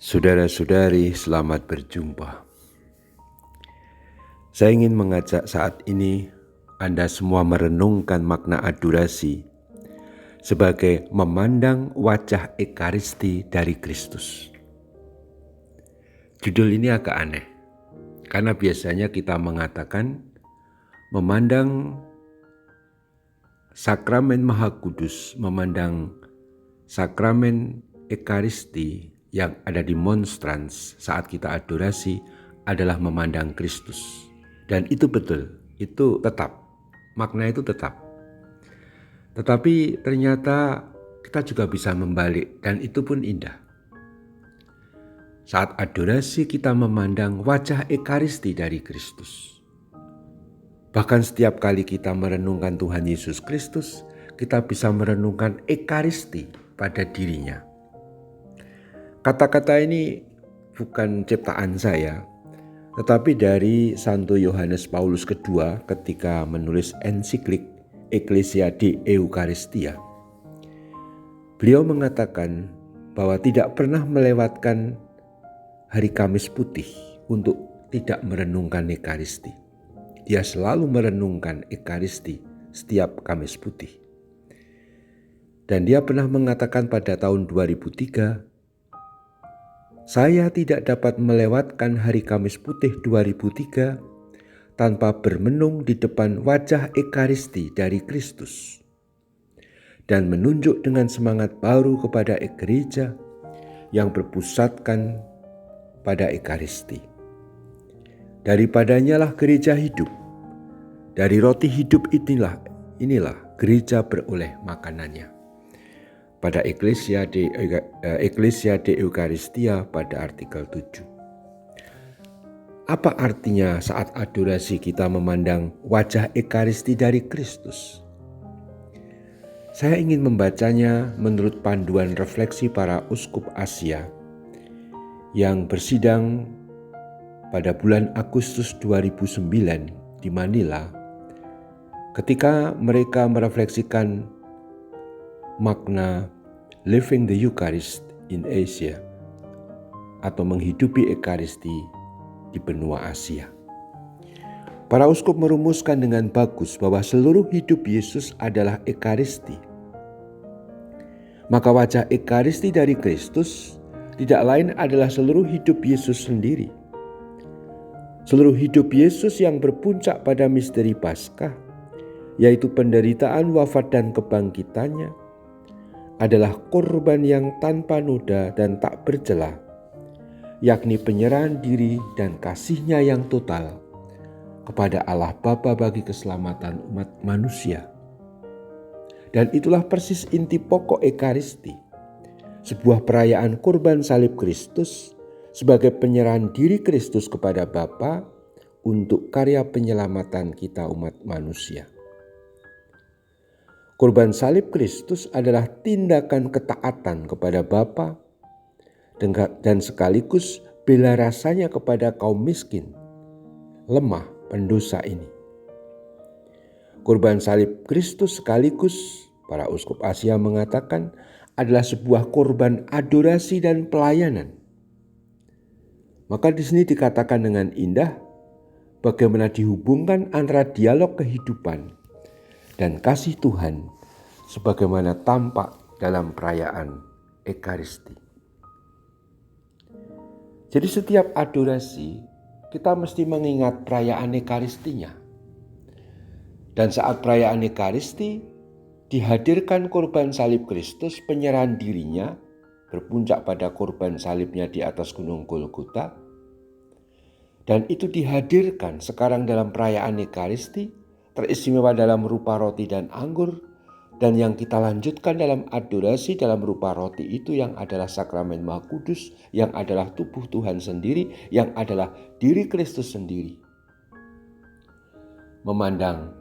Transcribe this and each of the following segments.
Saudara-saudari, selamat berjumpa. Saya ingin mengajak saat ini Anda semua merenungkan makna adorasi sebagai memandang wajah Ekaristi dari Kristus. Judul ini agak aneh, karena biasanya kita mengatakan memandang sakramen Maha Kudus, memandang sakramen Ekaristi yang ada di monstrans saat kita adorasi adalah memandang Kristus. Dan itu betul, itu tetap, makna itu tetap. Tetapi ternyata kita juga bisa membalik dan itu pun indah. Saat adorasi kita memandang wajah Ekaristi dari Kristus. Bahkan setiap kali kita merenungkan Tuhan Yesus Kristus, kita bisa merenungkan Ekaristi pada dirinya. Kata-kata ini bukan ciptaan saya, tetapi dari Santo Yohanes Paulus II ketika menulis ensiklik Ecclesiae Eucharistia. Beliau mengatakan bahwa tidak pernah melewatkan hari Kamis Putih untuk tidak merenungkan Ekaristi. Dia selalu merenungkan Ekaristi setiap Kamis Putih. Dan dia pernah mengatakan pada tahun 2003, saya tidak dapat melewatkan hari Kamis Putih 2003 tanpa bermenung di depan wajah Ekaristi dari Kristus dan menunjuk dengan semangat baru kepada gereja yang berpusatkan pada Ekaristi. Daripadanya lah gereja hidup. Dari roti hidup inilah gereja beroleh makanannya. Pada Ecclesiae Eucharistia pada artikel 7. Apa artinya saat adorasi kita memandang wajah Ekaristi dari Kristus? Saya ingin membacanya menurut panduan refleksi para uskup Asia yang bersidang pada bulan Agustus 2009 di Manila, ketika mereka merefleksikan makna living the Eucharist in Asia atau menghidupi Ekaristi di benua Asia. Para uskup merumuskan dengan bagus bahwa seluruh hidup Yesus adalah Ekaristi. Maka wajah Ekaristi dari Kristus tidak lain adalah seluruh hidup Yesus sendiri. Seluruh hidup Yesus yang berpuncak pada misteri Paskah, yaitu penderitaan, wafat, dan kebangkitannya, adalah korban yang tanpa noda dan tak bercela, yakni penyerahan diri dan kasihnya yang total kepada Allah Bapa bagi keselamatan umat manusia. Dan itulah persis inti pokok Ekaristi, sebuah perayaan kurban salib Kristus sebagai penyerahan diri Kristus kepada Bapa untuk karya penyelamatan kita umat manusia. Kurban salib Kristus adalah tindakan ketaatan kepada Bapa dan sekaligus bela rasanya kepada kaum miskin, lemah, pendosa ini. Kurban salib Kristus sekaligus, para uskup Asia mengatakan, adalah sebuah kurban adorasi dan pelayanan. Maka di sini dikatakan dengan indah bagaimana dihubungkan antara dialog kehidupan dan kasih Tuhan sebagaimana tampak dalam perayaan Ekaristi. Jadi setiap adorasi kita mesti mengingat perayaan Ekaristinya. Dan saat perayaan Ekaristi dihadirkan korban salib Kristus, penyerahan dirinya berpuncak pada korban salibnya di atas gunung Golgota. Dan itu dihadirkan sekarang dalam perayaan Ekaristi, teristimewa dalam rupa roti dan anggur, dan yang kita lanjutkan dalam adorasi dalam rupa roti itu yang adalah sakramen Maha Kudus, yang adalah tubuh Tuhan sendiri, yang adalah diri Kristus sendiri. Memandang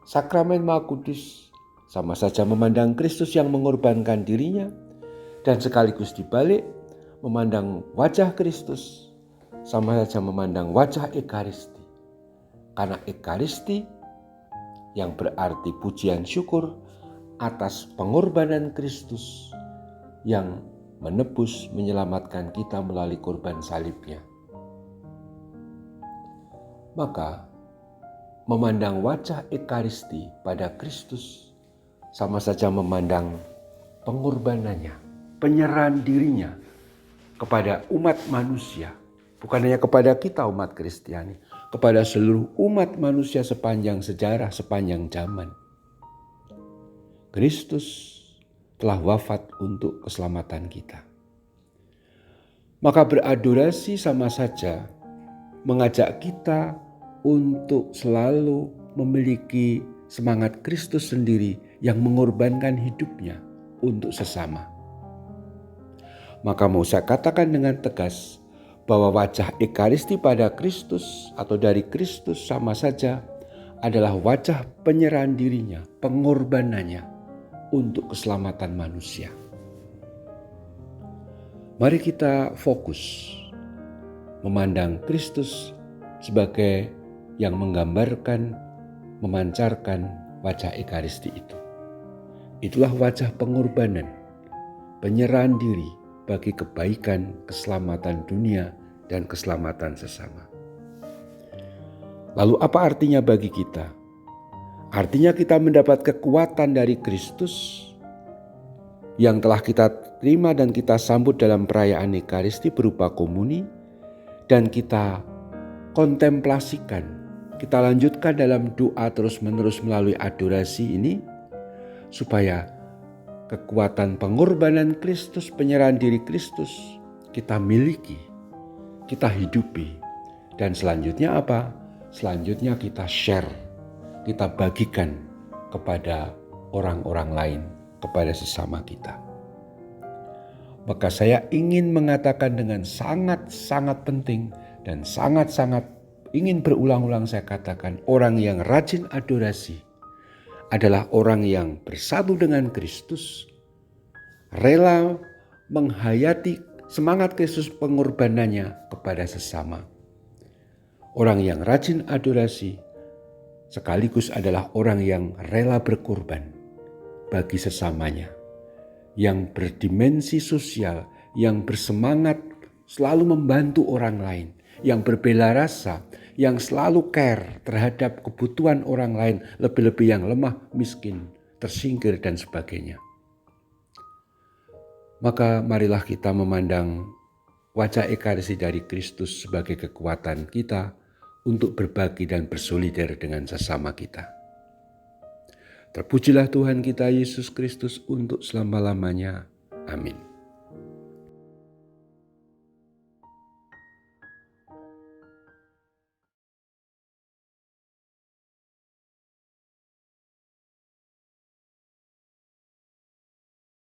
sakramen Maha Kudus sama saja memandang Kristus yang mengorbankan dirinya, dan sekaligus dibalik memandang wajah Kristus sama saja memandang wajah Ekaristi. Karena Ekaristi yang berarti pujian syukur atas pengorbanan Kristus yang menebus, menyelamatkan kita melalui korban salibnya. Maka memandang wajah Ekaristi pada Kristus sama saja memandang pengorbanannya, penyerahan dirinya kepada umat manusia. Bukan hanya kepada kita umat Kristiani, kepada seluruh umat manusia sepanjang sejarah, sepanjang zaman. Kristus telah wafat untuk keselamatan kita. Maka beradorasi sama saja mengajak kita untuk selalu memiliki semangat Kristus sendiri yang mengorbankan hidupnya untuk sesama. Maka mau saya katakan dengan tegas bahwa wajah Ekaristi pada Kristus atau dari Kristus sama saja adalah wajah penyerahan dirinya, pengorbanannya untuk keselamatan manusia. Mari kita fokus memandang Kristus sebagai yang menggambarkan, memancarkan wajah Ekaristi itu. Itulah wajah pengorbanan, penyerahan diri bagi kebaikan, keselamatan dunia, dan keselamatan sesama. Lalu apa artinya bagi kita? Artinya kita mendapat kekuatan dari Kristus yang telah kita terima dan kita sambut dalam perayaan Ekaristi berupa komuni, dan kita kontemplasikan, kita lanjutkan dalam doa terus-menerus melalui adorasi ini, supaya kekuatan pengorbanan Kristus, penyerahan diri Kristus kita miliki, kita hidupi. Dan selanjutnya apa? Selanjutnya kita share, kita bagikan kepada orang-orang lain, kepada sesama kita. Maka saya ingin mengatakan dengan sangat-sangat penting dan sangat-sangat ingin berulang-ulang saya katakan, orang yang rajin adorasi adalah orang yang bersatu dengan Kristus, rela menghayati semangat Kristus pengorbanannya kepada sesama. Orang yang rajin adorasi sekaligus adalah orang yang rela berkorban bagi sesamanya, yang berdimensi sosial, yang bersemangat selalu membantu orang lain, yang berbela rasa, yang selalu care terhadap kebutuhan orang lain, lebih-lebih yang lemah, miskin, tersingkir, dan sebagainya. Maka marilah kita memandang wajah Ekaristi dari Kristus sebagai kekuatan kita untuk berbagi dan bersolidar dengan sesama kita. Terpujilah Tuhan kita Yesus Kristus untuk selama-lamanya. Amin.